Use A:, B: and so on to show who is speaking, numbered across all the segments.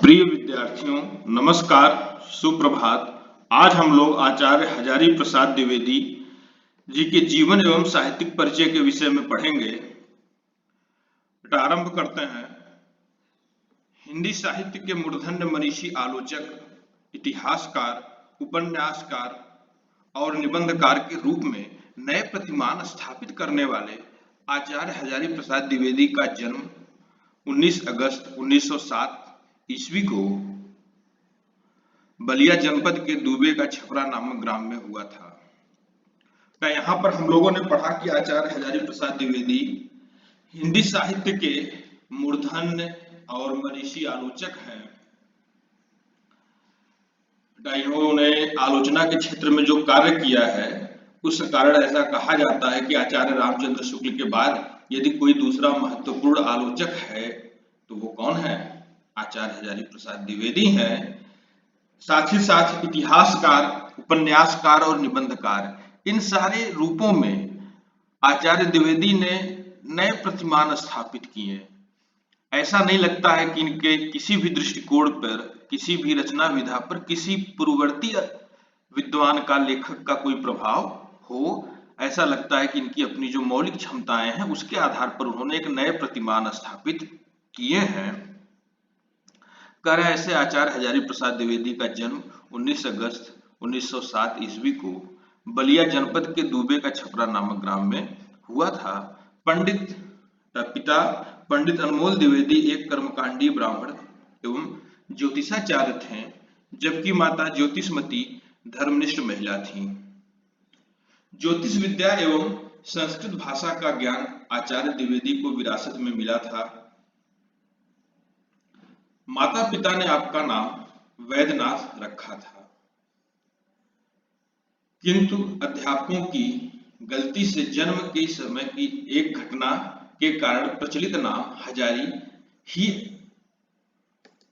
A: प्रिय विद्यार्थियों, नमस्कार, सुप्रभात। आज हम लोग आचार्य हजारी प्रसाद द्विवेदी जी के जीवन एवं साहित्यिक परिचय के विषय में पढ़ेंगे। आरंभ करते हैं। हिंदी साहित्य के मूर्धन्य मनीषी आलोचक, इतिहासकार, उपन्यासकार और निबंधकार के रूप में नए प्रतिमान स्थापित करने वाले आचार्य हजारी प्रसाद द्विवेदी का जन्म 19 अगस्त 1907 ईस्वी को बलिया जनपद के दुबे का छपरा नामक ग्राम में हुआ था। तो यहाँ पर हम लोगों ने पढ़ा कि आचार्य हजारी प्रसाद द्विवेदी हिंदी साहित्य के मूर्धन्य और मनीषी आलोचक हैं। इन्होंने आलोचना के क्षेत्र में जो कार्य किया है उस कारण ऐसा कहा जाता है कि आचार्य रामचंद्र शुक्ल के बाद यदि कोई दूसरा महत्वपूर्ण आलोचक है तो वो कौन है? आचार्य हजारी प्रसाद द्विवेदी हैं। साथ ही साथ इतिहासकार, उपन्यासकार और निबंधकार, इन सारे रूपों में आचार्य द्विवेदी ने नए प्रतिमान स्थापित किए। ऐसा नहीं लगता है कि इनके किसी भी दृष्टिकोण पर, किसी भी रचना विधा पर किसी पूर्ववर्ती विद्वान का, लेखक का कोई प्रभाव हो। ऐसा लगता है कि इनकी अपनी जो मौलिक क्षमताएं हैं उसके आधार पर उन्होंने एक नए प्रतिमान स्थापित किए हैं। कर ऐसे आचार्य हजारी प्रसाद द्विवेदी का जन्म 19 अगस्त 1907 ईस्वी को बलिया जनपद के दुबे का छपरा नामक ग्राम में हुआ था। पिता पंडित अनमोल द्विवेदी एक कर्मकांडी ब्राह्मण एवं ज्योतिषाचार्य थे, जबकि माता ज्योतिषमती धर्मनिष्ठ महिला थीं। ज्योतिष विद्या एवं संस्कृत भाषा का ज्ञान आचार्य द्विवेदी को विरासत में मिला था। माता पिता ने आपका नाम वैद्यनाथ रखा था, किंतु अध्यापकों की गलती से जन्म के समय की एक घटना के कारण प्रचलित नाम हजारी ही,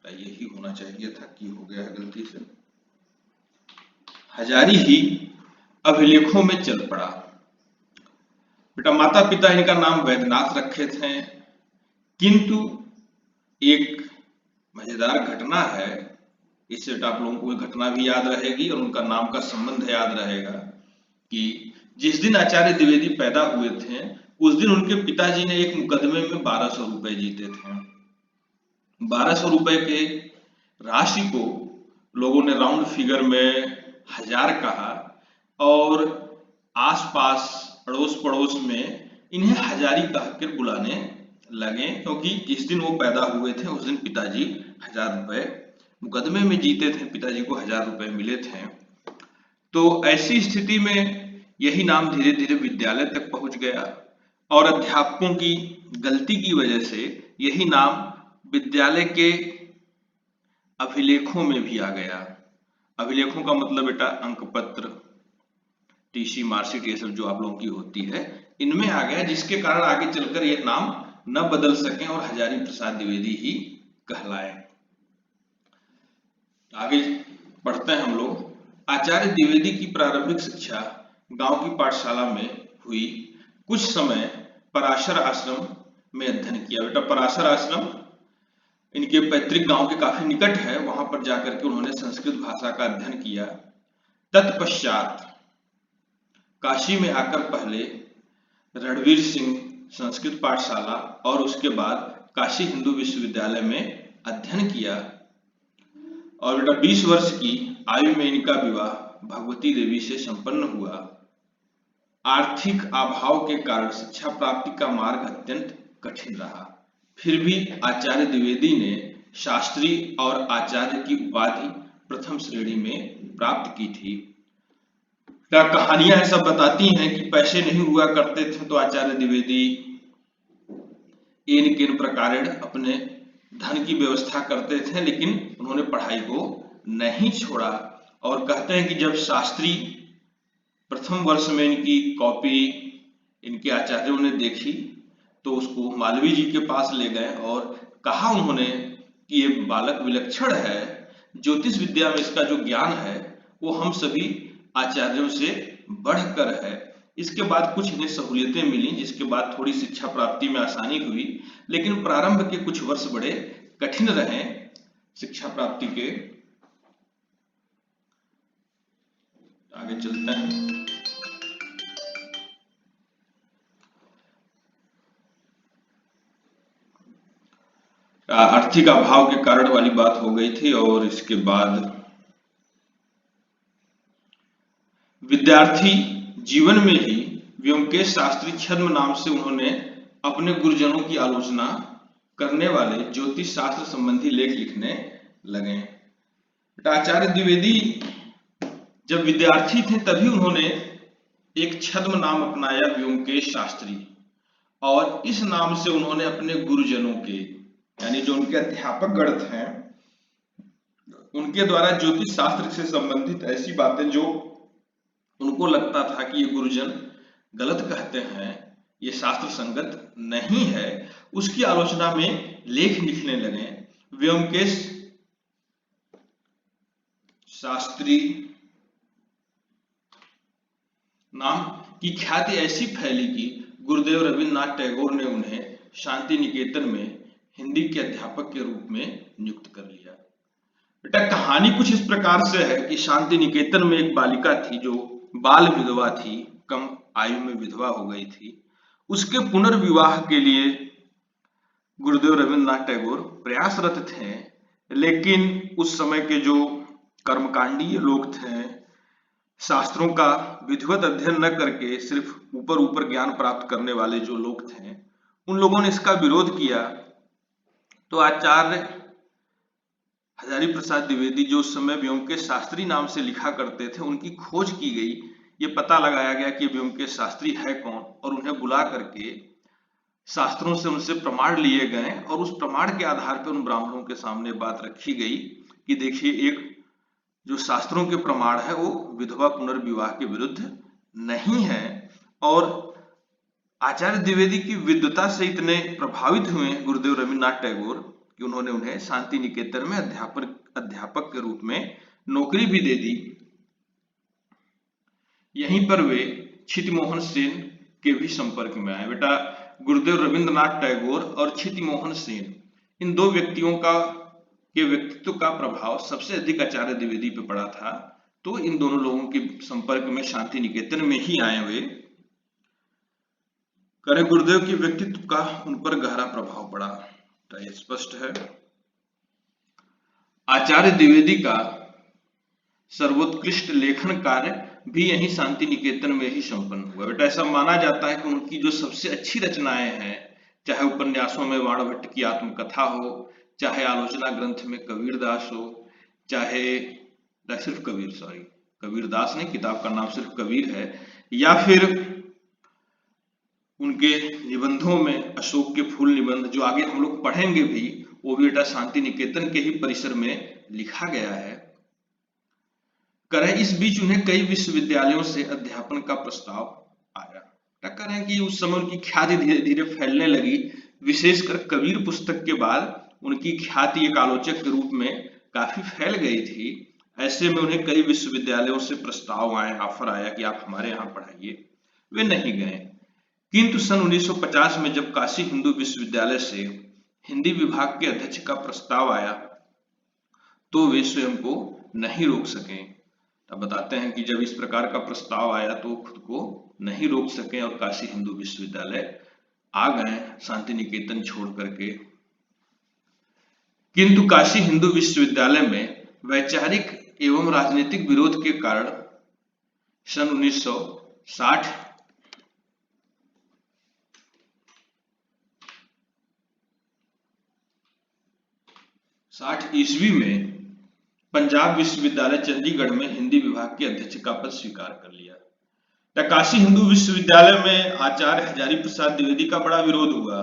A: यही होना चाहिए था कि हो गया है गलती से, हजारी ही अभिलेखों में चल पड़ा। बेटा, माता पिता इनका नाम वैद्यनाथ रखे थे, किंतु एक मजेदार घटना है, इससे आप लोगों को घटना भी याद रहेगी और उनका नाम का संबंध याद रहेगा कि जिस दिन आचार्य द्विवेदी पैदा हुए थे उस दिन उनके पिताजी ने एक मुकदमे में 1200 रुपए जीते थे। 1200 रुपए के राशि को लोगों ने राउंड फिगर में 1000 कहा और आसपास अड़ोस पड़ोस में इन्हें हजारी कहकर बुलाने लगे, क्योंकि जिस दिन वो पैदा हुए थे उस दिन पिताजी 1000 रुपए मुकदमे में जीते थे, पिताजी को 1000 रुपए मिले थे। तो ऐसी स्थिति में यही नाम धीरे धीरे विद्यालय तक पहुंच गया और अध्यापकों की गलती की वजह से यही नाम विद्यालय के अभिलेखों में भी आ गया। अभिलेखों का मतलब बेटा अंक पत्र, टीसी, मार्कशीट, ये सब जो आप लोगों की होती है, इनमें आ गया, जिसके कारण आगे चलकर यह नाम न बदल सके और हजारी प्रसाद द्विवेदी ही कहलाए। आगे पढ़ते हैं हम लोग। आचार्य द्विवेदी की प्रारंभिक शिक्षा गांव की पाठशाला में हुई। कुछ समय पराशर आश्रम में अध्ययन किया। बेटा, पराशर आश्रम इनके पैतृक गांव के काफी निकट है, वहां पर जाकर के उन्होंने संस्कृत भाषा का अध्ययन किया। तत्पश्चात काशी में आकर पहले रणवीर सिंह संस्कृत पाठशाला और उसके बाद काशी हिंदू विश्वविद्यालय में अध्ययन किया और बेटा 20 वर्ष की आयु में इनका विवाह भगवती देवी से संपन्न हुआ। आर्थिक अभाव के कारण शिक्षा प्राप्ति का मार्ग अत्यंत कठिन रहा, फिर भी आचार्य द्विवेदी ने शास्त्री और आचार्य की उपाधि प्रथम श्रेणी में प्राप्त की थी। क्या कहानियां ऐसा बताती हैं कि पैसे नहीं हुआ करते थे तो आचार्य द्विवेदी इन किन प्रकार अपने धन की व्यवस्था करते थे, लेकिन उन्होंने पढ़ाई को नहीं छोड़ा। और कहते हैं कि जब शास्त्री प्रथम वर्ष में इनकी कॉपी इनके आचार्यों ने देखी तो उसको मालवीय जी के पास ले गए और कहा उन्होंने कि ये बालक विलक्षण है, ज्योतिष विद्या में इसका जो ज्ञान है वो हम सभी आचार्यों से बढ़कर है। इसके बाद कुछ इन्हें सहूलियतें मिली, जिसके बाद थोड़ी शिक्षा प्राप्ति में आसानी हुई, लेकिन प्रारंभ के कुछ वर्ष बड़े कठिन रहे। शिक्षा प्राप्ति के। आगे चलते हैं। आर्थिक अभाव के कारण वाली बात हो गई थी, और इसके बाद विद्यार्थी जीवन में ही व्योमकेश शास्त्री छद्म नाम से उन्होंने अपने गुरुजनों की आलोचना करने वाले ज्योतिष शास्त्र संबंधी लेख लिखने लगे। आचार्य द्विवेदी जब विद्यार्थी थे तभी उन्होंने एक छद्म नाम अपनाया, व्योमकेश शास्त्री, और इस नाम से उन्होंने अपने गुरुजनों के, यानी जो उनके अध्यापक गण थे, उनके द्वारा ज्योतिष शास्त्र से संबंधित ऐसी बातें जो उनको लगता था कि ये गुरुजन गलत कहते हैं, ये शास्त्र संगत नहीं है, उसकी आलोचना में लेख लिखने लगे। व्योमकेश शास्त्री नाम की ख्याति ऐसी फैली कि गुरुदेव रविन्द्रनाथ टैगोर ने उन्हें शांति निकेतन में हिंदी के अध्यापक के रूप में नियुक्त कर लिया। बेटा कहानी कुछ इस प्रकार से है कि शांति निकेतन में एक बालिका थी जो बाल विधवा थी, कम आयु में विधवा हो गई थी। उसके पुनर्विवाह के लिए गुरुदेव रविन्द्रनाथ टैगोर प्रयासरत थे, लेकिन उस समय के जो कर्मकांडीय लोग थे, शास्त्रों का विधिवत अध्ययन न करके सिर्फ ऊपर ऊपर ज्ञान प्राप्त करने वाले जो लोग थे, उन लोगों ने इसका विरोध किया। तो आचार्य हजारी प्रसाद द्विवेदी जो उस समय व्योमकेश शास्त्री नाम से लिखा करते थे, उनकी खोज की गई। ये पता लगाया गया कि व्योमकेश शास्त्री है कौन, और उन्हें बुला करके शास्त्रों से उनसे प्रमाण लिए गए, और उस प्रमाण के आधार पर उन ब्राह्मणों के सामने बात रखी गई कि देखिए, एक जो शास्त्रों के प्रमाण है वो विधवा पुनर्विवाह के विरुद्ध नहीं है। और आचार्य द्विवेदी की विद्वता से इतने प्रभावित हुए गुरुदेव रविन्द्रनाथ टैगोर कि उन्होंने उन्हें शांति निकेतन में अध्यापक के रूप में नौकरी भी दे दी। यहीं पर वे क्षितिमोहन सेन के भी संपर्क में आए। बेटा गुरुदेव रविन्द्रनाथ टैगोर और क्षितिमोहन सेन, इन दो व्यक्तियों के व्यक्तित्व का प्रभाव सबसे अधिक आचार्य द्विवेदी पे पड़ा था। तो इन दोनों लोगों के संपर्क में शांति निकेतन में ही आए हुए करें गुरुदेव के व्यक्तित्व का उन पर गहरा प्रभाव पड़ा, तो यह स्पष्ट है। आचार्य द्विवेदी का सर्वोत्कृष्ट लेखन कार्य भी यही शांति निकेतन में ही संपन्न हुआ। बेटा ऐसा माना जाता है कि उनकी जो सबसे अच्छी रचनाएं हैं, चाहे उपन्यासों में वाणभट्ट की आत्मकथा हो, चाहे आलोचना ग्रंथ में कबीरदास हो, चाहे सिर्फ कबीरदास नहीं, किताब का नाम सिर्फ कबीर है, या फिर उनके निबंधों में अशोक के फूल निबंध जो आगे हम लोग पढ़ेंगे भी, वो भी बेटा शांति निकेतन के ही परिसर में लिखा गया है। करें इस बीच उन्हें कई विश्वविद्यालयों से अध्यापन का प्रस्ताव आया। करें कि उस समय उनकी ख्याति धीरे धीरे फैलने लगी। विशेषकर कबीर पुस्तक के बाद उनकी ख्याति एक आलोचक के रूप में काफी फैल गई थी। ऐसे में उन्हें कई विश्वविद्यालयों से प्रस्ताव आए, ऑफर आया कि आप हमारे यहाँ पढ़ाइए। वे नहीं गए, किंतु सन 1950 में जब काशी हिंदू विश्वविद्यालय से हिंदी विभाग के अध्यक्ष का प्रस्ताव आया तो वे स्वयं को नहीं रोक सके। अब बताते हैं कि जब इस प्रकार का प्रस्ताव आया तो खुद को नहीं रोक सके और काशी हिंदू विश्वविद्यालय आ गए शांति निकेतन छोड़ करके। किंतु काशी हिंदू विश्वविद्यालय में वैचारिक एवं राजनीतिक विरोध के कारण सन 1960 ईस्वी में पंजाब विश्वविद्यालय चंडीगढ़ में हिंदी विभाग के अध्यक्ष का पद स्वीकार कर लिया। काशी हिंदू विश्वविद्यालय में आचार्य हजारी प्रसाद द्विवेदी का बड़ा विरोध हुआ।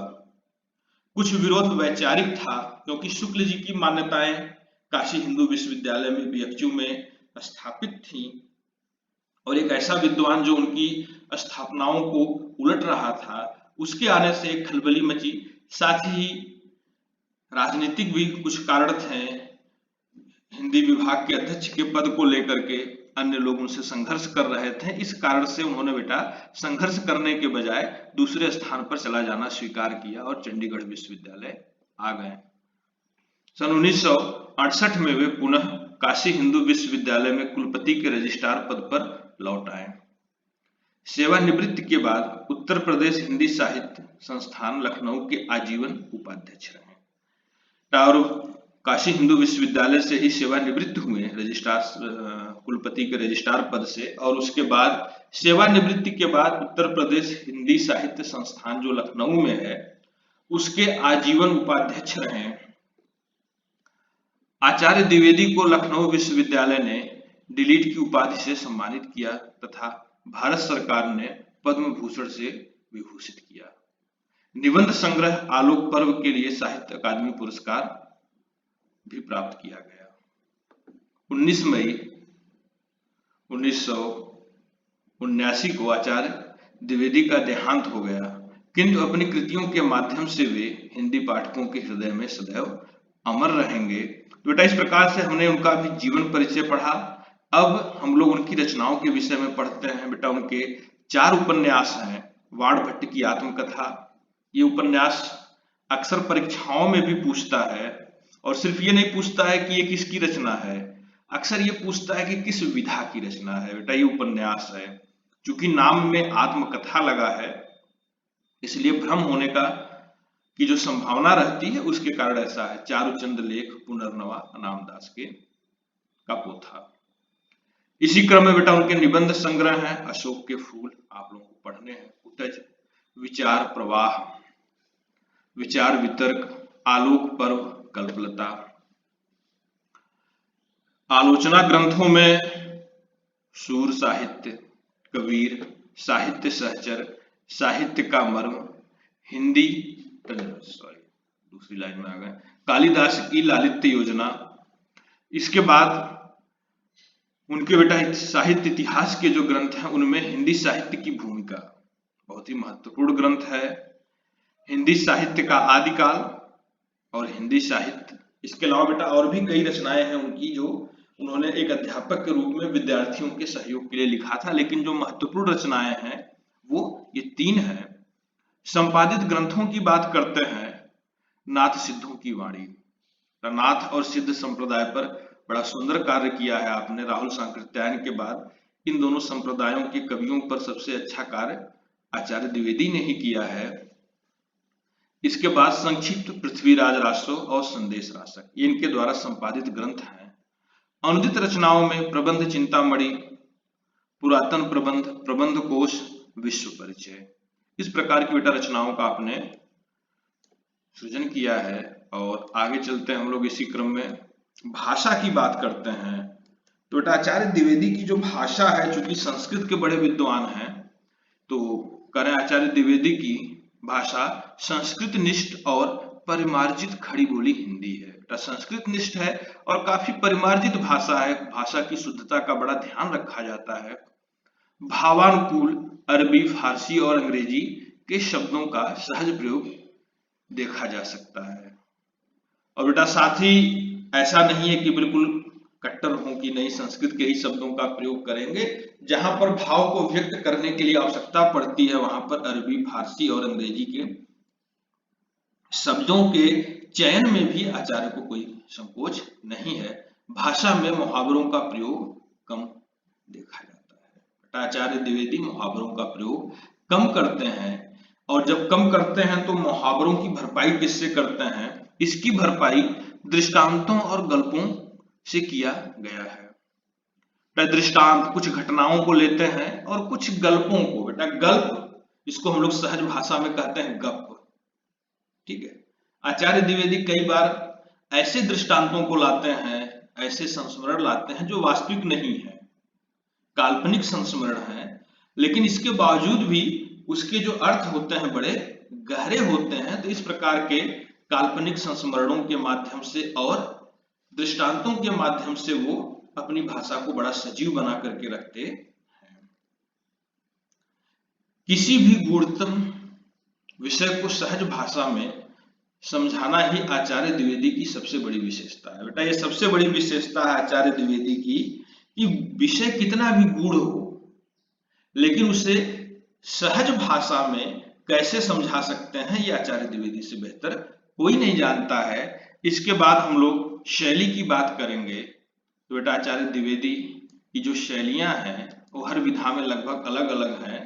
A: कुछ विरोध वैचारिक था क्योंकि शुक्ल जी की मान्यताएं काशी हिंदू विश्वविद्यालय में बीएचयू में स्थापित थी और एक ऐसा विद्वान जो उनकी स्थापनाओं को उलट रहा था, उसके आने से एक खलबली मची। साथ ही राजनीतिक भी कुछ कारण थे। हिंदी विभाग के अध्यक्ष के पद को लेकर के अन्य लोग उनसे संघर्ष कर रहे थे। इस कारण से उन्होंने बेटा संघर्ष करने के बजाय दूसरे स्थान पर चला जाना स्वीकार किया और चंडीगढ़ विश्वविद्यालय आ गए। सन 1968 में वे पुनः काशी हिंदू विश्वविद्यालय में कुलपति के रजिस्ट्रार पद पर लौट आए। सेवानिवृत्ति के बाद उत्तर प्रदेश हिंदी साहित्य संस्थान लखनऊ के आजीवन उपाध्यक्ष रहे और काशी हिंदू विश्वविद्यालय से ही सेवानिवृत्त हुए रजिस्ट्रार कुलपति के रजिस्ट्रार पद से, और उसके बाद सेवानिवृत्ति के बाद उत्तर प्रदेश हिंदी साहित्य संस्थान जो लखनऊ में है उसके आजीवन उपाध्यक्ष रहे। आचार्य द्विवेदी को लखनऊ विश्वविद्यालय ने डिलीट की उपाधि से सम्मानित किया तथा भारत सरकार ने पद्म भूषण से विभूषित किया। निबंध संग्रह आलोक पर्व के लिए साहित्य अकादमी पुरस्कार भी प्राप्त किया गया। 19 मई 1979 को आचार्य द्विवेदी का देहांत हो गया, किंतु अपनी कृतियों के माध्यम से वे हिंदी पाठकों के हृदय में सदैव अमर रहेंगे। तो बेटा इस प्रकार से हमने उनका भी जीवन परिचय पढ़ा। अब हम लोग उनकी रचनाओं के विषय में पढ़ते हैं। बेटा उनके 4 उपन्यास हैं। वाण भट्ट की आत्मकथा, ये उपन्यास अक्सर परीक्षाओं में भी पूछता है, और सिर्फ ये नहीं पूछता है कि ये किसकी रचना है, अक्सर ये पूछता है कि किस विधा की रचना है। बेटा ये उपन्यास है। चूंकि नाम में आत्मकथा लगा है इसलिए भ्रम होने की जो संभावना रहती है उसके कारण ऐसा है। चारुचंद लेख पुनर्नवा अनामदास के का पोथा। इसी क्रम में बेटा उनके निबंध संग्रह हैं। अशोक के फूल आप लोगों को पढ़ने हैं। उत्तज, विचार प्रवाह, विचार वितर्क, आलोक पर्व, कल्पलता। आलोचना ग्रंथों में सूर साहित्य, कबीर, साहित्य सहचर, साहित्य का मर्म, हिंदी दूसरी लाइन में आ गए, कालिदास की लालित्य योजना। इसके बाद उनके बेटा साहित्य इतिहास के जो ग्रंथ हैं उनमें हिंदी साहित्य की भूमिका बहुत ही महत्वपूर्ण ग्रंथ है। हिंदी साहित्य का आदिकाल और हिंदी साहित्य। इसके अलावा बेटा और भी कई रचनाएं हैं उनकी जो उन्होंने एक अध्यापक के रूप में विद्यार्थियों के सहयोग के लिए लिखा था, लेकिन जो महत्वपूर्ण रचनाएं हैं वो ये 3 हैं। संपादित ग्रंथों की बात करते हैं। नाथ सिद्धों की वाणी, नाथ और सिद्ध संप्रदाय पर बड़ा सुंदर कार्य किया है आपने। राहुल सांकृत्यायन के बाद इन दोनों संप्रदायों के कवियों पर सबसे अच्छा कार्य आचार्य द्विवेदी ने ही किया है। इसके बाद संक्षिप्त, पृथ्वीराज रासो और संदेश रासक, ये इनके द्वारा संपादित ग्रंथ हैं। अनुदित रचनाओं में प्रबंध चिंतामणि, पुरातन प्रबंध, प्रबंध कोश, विश्व परिचय, इस प्रकार की बेटा रचनाओं का आपने सृजन किया है। और आगे चलते हैं हम लोग इसी क्रम में भाषा की बात करते हैं। तो बेटा आचार्य द्विवेदी की जो भाषा है, चूंकि संस्कृत के बड़े विद्वान हैं, तो करें आचार्य द्विवेदी की भाषा संस्कृत निष्ठ और परिमार्जित खड़ी बोली हिंदी है। संस्कृत निष्ठ है और काफी परिमार्जित भाषा है। भाषा की शुद्धता का बड़ा ध्यान रखा जाता है। भावानुकूल अरबी, फारसी और अंग्रेजी के शब्दों का सहज प्रयोग देखा जा सकता है। और बेटा साथ ही ऐसा नहीं है कि बिल्कुल कट्टर हो कि नहीं संस्कृत के ही शब्दों का प्रयोग करेंगे। जहां पर भाव को व्यक्त करने के लिए आवश्यकता पड़ती है वहां पर अरबी, फारसी और अंग्रेजी के शब्दों के चयन में भी आचार्य को कोई संकोच नहीं है। भाषा में मुहावरों का प्रयोग कम देखा जाता है। आचार्य द्विवेदी मुहावरों का प्रयोग कम करते हैं, और जब कम करते हैं तो मुहावरों की भरपाई किससे करते हैं? इसकी भरपाई दृष्टांतों और गल्पों से किया गया है। दृष्टांत कुछ घटनाओं को लेते हैं और कुछ गल्पों को। बेटा गल्प इसको हम लोग सहज भाषा में कहते हैं गप, ठीक है। आचार्य द्विवेदी कई बार ऐसे दृष्टांतों को लाते हैं, ऐसे संस्मरण लाते हैं जो वास्तविक नहीं है, काल्पनिक संस्मरण है, लेकिन इसके बावजूद भी उसके जो अर्थ होते हैं बड़े गहरे होते हैं। तो इस प्रकार के काल्पनिक संस्मरणों के माध्यम से और दृष्टांतों के माध्यम से वो अपनी भाषा को बड़ा सजीव बना करके रखते हैं। किसी भी गूढ़तम विषय को सहज भाषा में समझाना ही आचार्य द्विवेदी की सबसे बड़ी विशेषता है। बेटा ये सबसे बड़ी विशेषता है आचार्य द्विवेदी की कि विषय कितना भी गूढ़ हो लेकिन उसे सहज भाषा में कैसे समझा सकते हैं, ये आचार्य द्विवेदी से बेहतर कोई नहीं जानता है। इसके बाद हम लोग शैली की बात करेंगे। तो बेटा आचार्य द्विवेदी की जो शैलियां हैं वो हर विधा में लगभग अलग अलग हैं।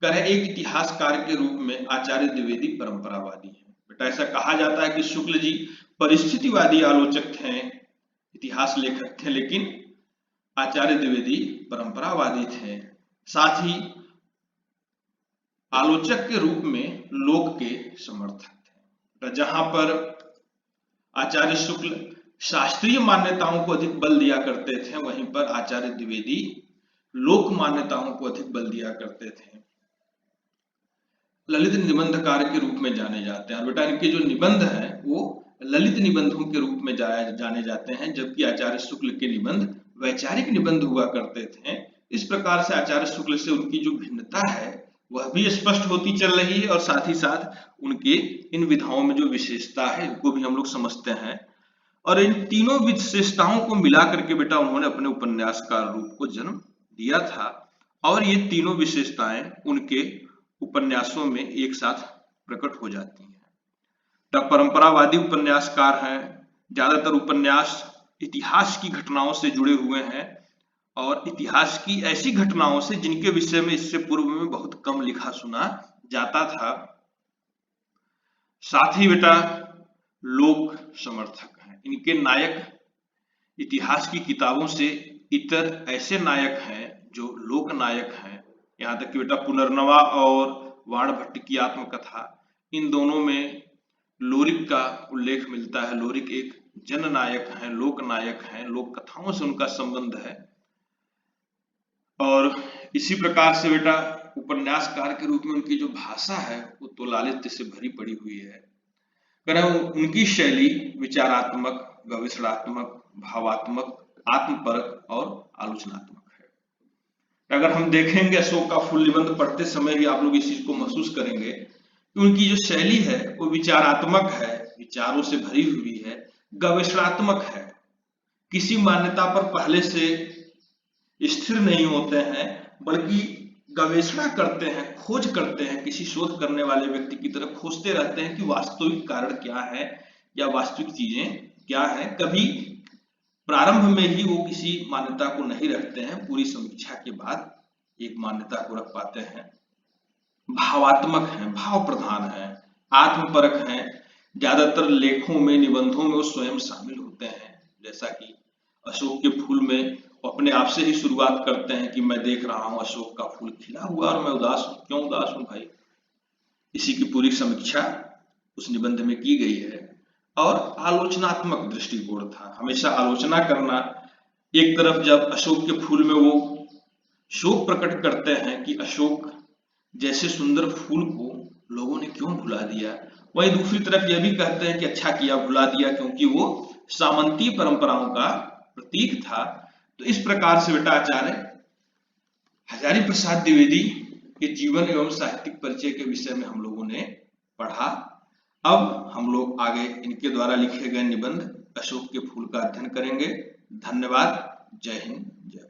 A: करें एक इतिहासकार के रूप में आचार्य द्विवेदी परंपरावादी हैं। बेटा ऐसा कहा जाता है कि शुक्ल जी परिस्थितिवादी आलोचक थे, इतिहास लेखक थे, लेकिन आचार्य द्विवेदी परंपरावादी थे। साथ ही आलोचक के रूप में लोक के समर्थक थे। जहां पर आचार्य शुक्ल शास्त्रीय मान्यताओं को अधिक बल दिया करते थे, वहीं पर आचार्य द्विवेदी लोक मान्यताओं को अधिक बल दिया करते थे। ललित निबंधकार के रूप में जाने जाते हैं। बेटा इनके जो निबंध हैं वो ललित निबंधों के रूप में जाने जाते हैं, जबकि आचार्य शुक्ल के निबंध वैचारिक निबंध हुआ करते थे। इस प्रकार से आचार्य शुक्ल से उनकी जो भिन्नता है वह भी स्पष्ट होती चल रही है, और साथ ही साथ उनके इन विधाओं में जो विशेषता है उनको भी हम लोग समझते हैं। और इन तीनों विशेषताओं को मिला करके बेटा उन्होंने अपने उपन्यासकार रूप को जन्म दिया था, और ये तीनों विशेषताएं उनके उपन्यासों में एक साथ प्रकट हो जाती हैं। तब परंपरावादी उपन्यासकार हैं, ज्यादातर उपन्यास इतिहास की घटनाओं से जुड़े हुए हैं, और इतिहास की ऐसी घटनाओं से जिनके विषय में इससे पूर्व में बहुत कम लिखा सुना जाता था। साथ ही बेटा लोक समर्थक हैं। इनके नायक इतिहास की किताबों से इतर ऐसे नायक हैं जो लोक नायक हैं। यहाँ तक कि बेटा पुनर्नवा और वाणभट्ट की आत्मकथा, इन दोनों में लोरिक का उल्लेख मिलता है। लोरिक एक जननायक हैं, लोक नायक हैं, लोक कथाओं से उनका संबंध है। और इसी प्रकार से बेटा उपन्यासकार के रूप में उनकी जो भाषा है वो तो लालित्य से भरी पड़ी हुई है। उनकी शैली विचारात्मक, गवेषणात्मक, भावात्मक, आत्मपरक और आलोचनात्मक है। अगर हम देखेंगे अशोक का फूल निबंध पढ़ते समय भी आप लोग इस चीज को महसूस करेंगे कि उनकी जो शैली है वो विचारात्मक है, विचारों से भरी हुई है, गवेषणात्मक है, किसी मान्यता पर पहले से स्थिर नहीं होते हैं, बल्कि गवेषणा करते हैं, खोज करते हैं, किसी शोध करने वाले व्यक्ति की तरह खोजते रहते हैं कि वास्तविक कारण क्या है या वास्तविक चीजें क्या है। कभी प्रारंभ में ही वो किसी मान्यता को नहीं रखते हैं, पूरी समीक्षा के बाद एक मान्यता को रख पाते हैं। भावात्मक हैं, भाव प्रधान हैं, आत्मपरक हैं। ज्यादातर लेखों में, निबंधों में वो स्वयं शामिल होते हैं। जैसा कि अशोक के फूल में वो अपने आप से ही शुरुआत करते हैं कि मैं देख रहा हूं अशोक का फूल खिला हुआ और मैं उदास हूं। क्यों उदास हूं भाई? इसी की पूरी समीक्षा उस निबंध में की गई है। और आलोचनात्मक दृष्टिकोण था, हमेशा आलोचना करना। एक तरफ जब अशोक के फूल में वो शोक प्रकट करते हैं कि अशोक जैसे सुंदर फूल को लोगों ने क्यों भुला दिया, वहीं दूसरी तरफ यह भी कहते हैं कि अच्छा किया भुला दिया, क्योंकि वो सामंती परंपराओं का प्रतीक था। तो इस प्रकार से बेटा आचार्य हजारी प्रसाद द्विवेदी के जीवन एवं साहित्यिक परिचय के विषय में हम लोगों ने पढ़ा। अब हम लोग आगे इनके द्वारा लिखे गए निबंध अशोक के फूल का अध्ययन करेंगे। धन्यवाद। जय हिंद, जय भारत।